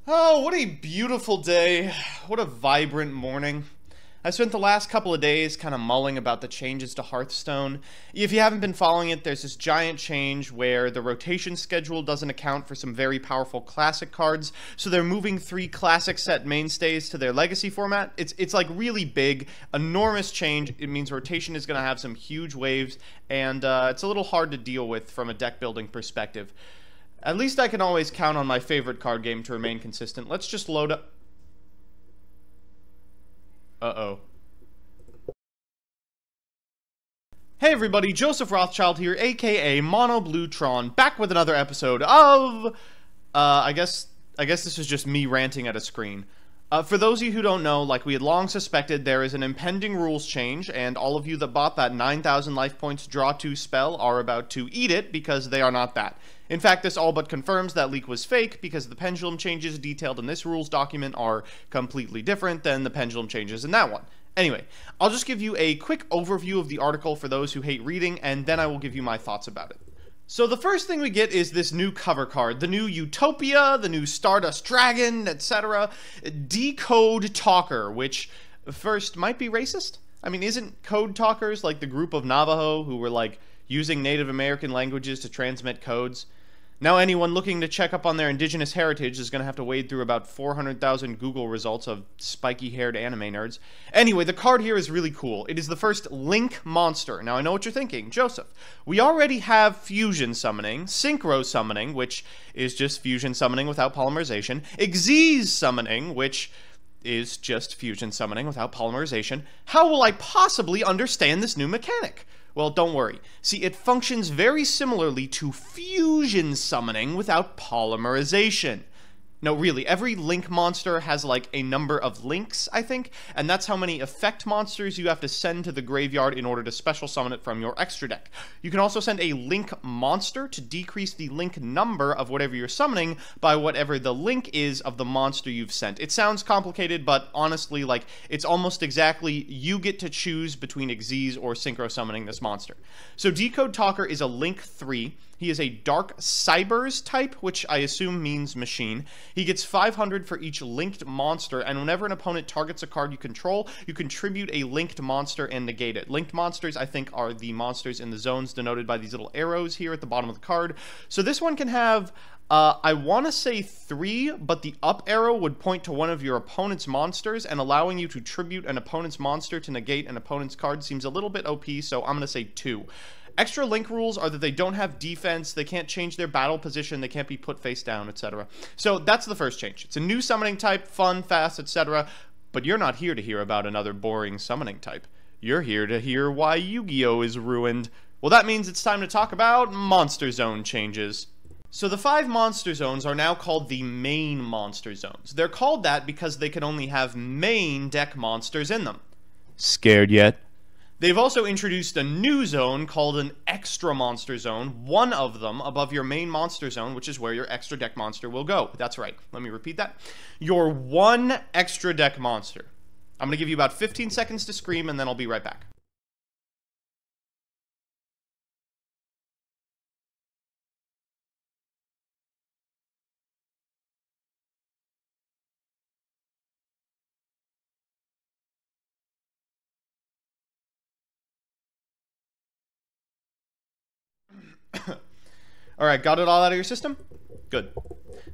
Oh, what a beautiful day. What a vibrant morning. I spent the last couple of days kind of mulling about the changes to Hearthstone. If you haven't been following it, there's this giant change where the rotation schedule doesn't account for some very powerful classic cards, so they're moving 3 classic set mainstays to their legacy format. It's like really big, enormous change. It means rotation is going to have some huge waves, and it's a little hard to deal with from a deck building perspective. At least I can always count on my favorite card game to remain consistent. Let's just load up. Uh-oh. Hey everybody, Joseph Rothschild here, aka Mono Blue Tron, back with another episode of... I guess this is just me ranting at a screen. For those of you who don't know, like we had long suspected, there is an impending rules change, and all of you that bought that 9,000 life points draw 2 spell are about to eat it because they are not that. In fact, this all but confirms that leak was fake because the pendulum changes detailed in this rules document are completely different than the pendulum changes in that one. Anyway, I'll just give you a quick overview of the article for those who hate reading, and then I will give you my thoughts about it. So the first thing we get is this new cover card, the new Utopia, the new Stardust Dragon, etc. Decode Talker, which first might be racist? I mean, isn't Code Talkers like the group of Navajo who were like using Native American languages to transmit codes? Now anyone looking to check up on their indigenous heritage is going to have to wade through about 400,000 Google results of spiky-haired anime nerds. Anyway, the card here is really cool. It is the first Link monster. Now I know what you're thinking, Joseph. We already have fusion summoning, synchro summoning, which is just fusion summoning without polymerization, Xyz summoning, which is just fusion summoning without polymerization. How will I possibly understand this new mechanic? Well, don't worry. See, it functions very similarly to fusion summoning without polymerization. No, really, every Link monster has like a number of links, I think, and that's how many effect monsters you have to send to the graveyard in order to special summon it from your extra deck. You can also send a Link monster to decrease the link number of whatever you're summoning by whatever the link is of the monster you've sent. It sounds complicated, but honestly, like, it's almost exactly you get to choose between Xyz or synchro summoning this monster. So Decode Talker is a Link 3. He is a Dark Cybers type, which I assume means machine. He gets 500 for each linked monster, and whenever an opponent targets a card you control, you contribute a linked monster and negate it. Linked monsters, I think, are the monsters in the zones denoted by these little arrows here at the bottom of the card. So this one can have, I want to say 3, but the up arrow would point to one of your opponent's monsters, and allowing you to tribute an opponent's monster to negate an opponent's card seems a little bit OP, so I'm going to say 2. Extra Link rules are that they don't have defense, they can't change their battle position, they can't be put face down, etc. So that's the first change. It's a new summoning type, fun, fast, etc. But you're not here to hear about another boring summoning type. You're here to hear why Yu-Gi-Oh! Is ruined. Well, that means it's time to talk about Monster Zone changes. So the 5 monster zones are now called the main monster zones. They're called that because they can only have main deck monsters in them. Scared yet? They've also introduced a new zone called an extra monster zone, one of them above your main monster zone, which is where your extra deck monster will go. That's right. Let me repeat that. Your one extra deck monster. I'm going to give you about 15 seconds to scream, and then I'll be right back. Alright, got it all out of your system? Good.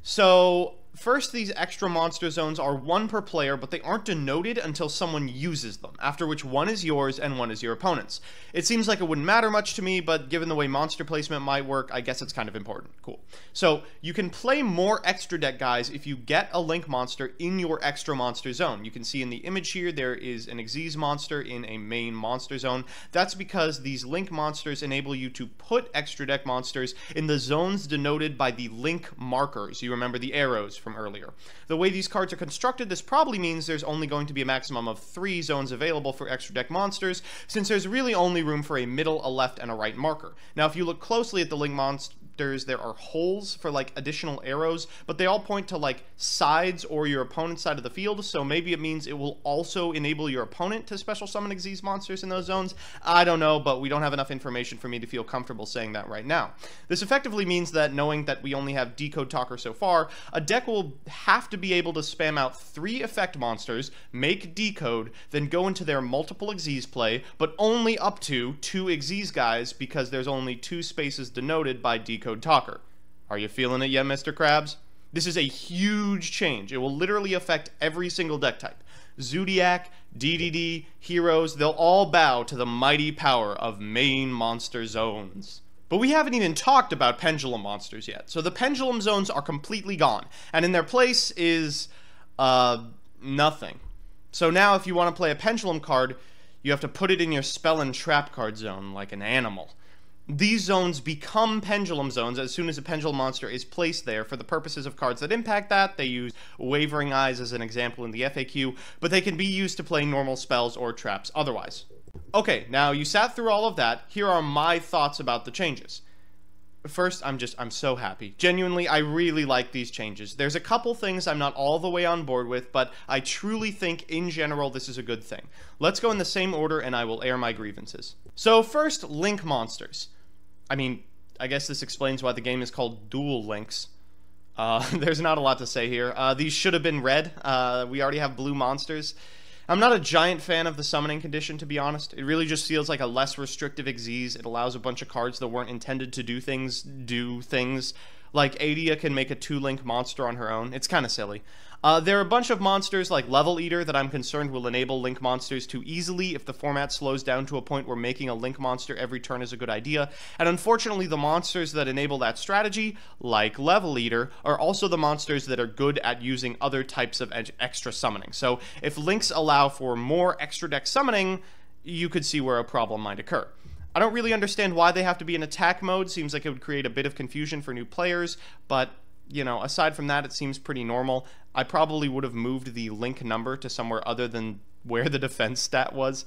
So, first, these extra monster zones are 1 per player, but they aren't denoted until someone uses them, after which 1 is yours and 1 is your opponent's. It seems like it wouldn't matter much to me, but given the way monster placement might work, I guess it's kind of important. Cool. So, you can play more extra deck guys if you get a Link monster in your extra monster zone. You can see in the image here, there is an Xyz monster in a main monster zone. That's because these Link monsters enable you to put extra deck monsters in the zones denoted by the Link markers. You remember the arrows from earlier. The way these cards are constructed, this probably means there's only going to be a maximum of 3 zones available for extra deck monsters, since there's really only room for a middle, a left, and a right marker. Now, if you look closely at the Link monster descriptors. There are holes for like additional arrows, but they all point to like sides or your opponent's side of the field, so maybe it means it will also enable your opponent to special summon Xyz monsters in those zones. I don't know, but we don't have enough information for me to feel comfortable saying that right now. This effectively means that, knowing that we only have Decode Talker so far, a deck will have to be able to spam out 3 effect monsters, make Decode, then go into their multiple Xyz play, but only up to 2 Xyz guys, because there's only 2 spaces denoted by Decode Talker. Are you feeling it yet, Mr. Krabs? This is a huge change. It will literally affect every single deck type. Zodiac, DDD, Heroes, they'll all bow to the mighty power of main monster zones. But we haven't even talked about pendulum monsters yet. So the pendulum zones are completely gone, and in their place is, nothing. So now if you want to play a pendulum card, you have to put it in your spell and trap card zone like an animal. These zones become pendulum zones as soon as a pendulum monster is placed there. For the purposes of cards that impact that, they use Wavering Eyes as an example in the FAQ, but they can be used to play normal spells or traps otherwise. Okay, now you sat through all of that. Here are my thoughts about the changes. First, I'm so happy. Genuinely, I really like these changes. There's a couple things I'm not all the way on board with, but I truly think, in general, this is a good thing. Let's go in the same order, and I will air my grievances. So first, Link monsters. I mean, I guess this explains why the game is called Dual Links. There's not a lot to say here. These should have been red. We already have blue monsters. I'm not a giant fan of the summoning condition, to be honest. It really just feels like a less restrictive Xyz. It allows a bunch of cards that weren't intended to do things. Like Adia can make a 2-link monster on her own. It's kind of silly. There are a bunch of monsters like Level Eater that I'm concerned will enable Link monsters too easily if the format slows down to a point where making a Link monster every turn is a good idea. And unfortunately, the monsters that enable that strategy, like Level Eater, are also the monsters that are good at using other types of extra summoning. So if Links allow for more extra deck summoning, you could see where a problem might occur. I don't really understand why they have to be in attack mode. Seems like it would create a bit of confusion for new players, but, you know, aside from that, it seems pretty normal. I probably would have moved the Link number to somewhere other than where the defense stat was.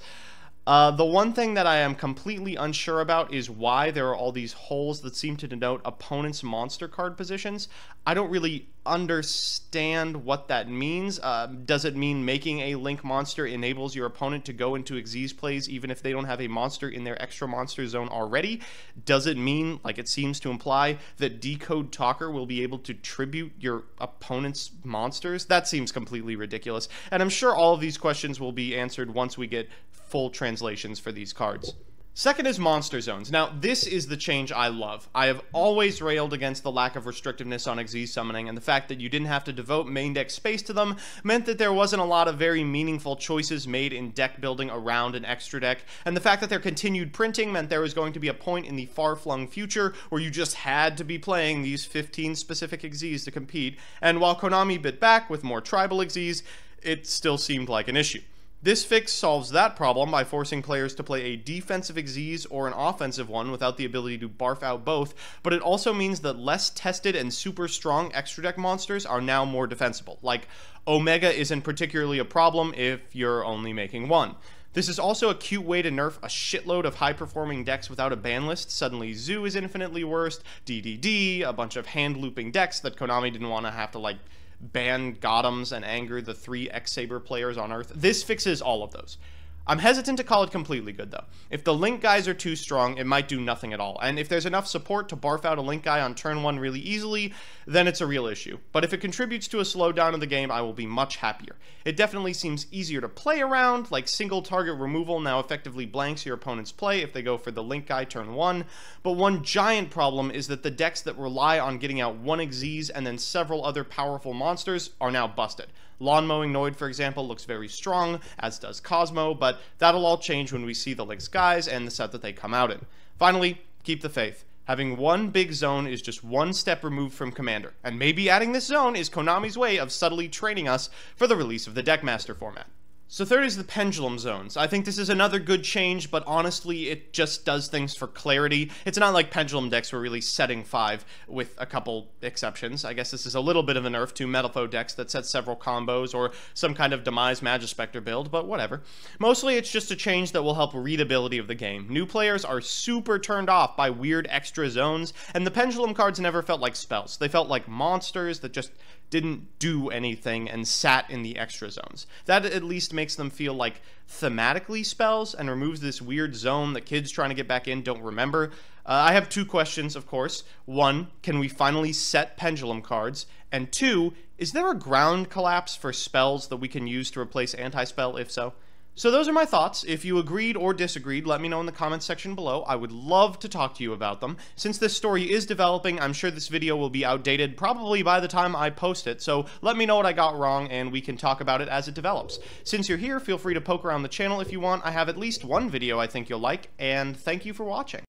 The one thing that I am completely unsure about is why there are all these holes that seem to denote opponents' monster card positions. I don't really understand what that means. Does it mean making a Link monster enables your opponent to go into Xyz plays even if they don't have a monster in their extra monster zone already? Does it mean, like it seems to imply, that Decode Talker will be able to tribute your opponent's monsters? That seems completely ridiculous, and I'm sure all of these questions will be answered once we get full translations for these cards. Second is monster zones. Now, this is the change I love. I have always railed against the lack of restrictiveness on Xyz summoning, and the fact that you didn't have to devote main deck space to them meant that there wasn't a lot of very meaningful choices made in deck building around an extra deck, and the fact that their continued printing meant there was going to be a point in the far-flung future where you just had to be playing these 15 specific Xyz to compete, and while Konami bit back with more tribal Xyz, it still seemed like an issue. This fix solves that problem by forcing players to play a defensive Xyz or an offensive one without the ability to barf out both, but it also means that less tested and super strong extra deck monsters are now more defensible. Like, Omega isn't particularly a problem if you're only making one. This is also a cute way to nerf a shitload of high-performing decks without a ban list. Suddenly Zoo is infinitely worse, DDD, a bunch of hand-looping decks that Konami didn't want to have to, like, ban Gothams and anger the 3 X-Saber players on Earth. This fixes all of those. I'm hesitant to call it completely good, though. If the Link guys are too strong, it might do nothing at all. And if there's enough support to barf out a Link guy on turn 1 really easily, then it's a real issue. But if it contributes to a slowdown of the game, I will be much happier. It definitely seems easier to play around, like single target removal now effectively blanks your opponent's play if they go for the Link guy turn 1. But one giant problem is that the decks that rely on getting out 1 Xyz and then several other powerful monsters are now busted. Lawn Mowing Noid, for example, looks very strong, as does Cosmo, but that'll all change when we see the Link's guys and the set that they come out in. Finally, keep the faith. Having one big zone is just one step removed from Commander, and maybe adding this zone is Konami's way of subtly training us for the release of the Deckmaster format. So third is the pendulum zones. I think this is another good change, but honestly, it just does things for clarity. It's not like pendulum decks were really setting 5 with a couple exceptions. I guess this is a little bit of a nerf to Metalfoe decks that set several combos or some kind of Demise Magispector build, but whatever. Mostly, it's just a change that will help readability of the game. New players are super turned off by weird extra zones, and the pendulum cards never felt like spells. They felt like monsters that just didn't do anything and sat in the extra zones. That at least makes them feel like thematically spells and removes this weird zone that kids trying to get back in don't remember. I have 2 questions, of course. 1, can we finally set pendulum cards? And 2, is there a ground collapse for spells that we can use to replace anti-spell, if so? So those are my thoughts. If you agreed or disagreed, let me know in the comments section below. I would love to talk to you about them. Since this story is developing, I'm sure this video will be outdated probably by the time I post it, so let me know what I got wrong and we can talk about it as it develops. Since you're here, feel free to poke around the channel if you want. I have at least one video I think you'll like, and thank you for watching.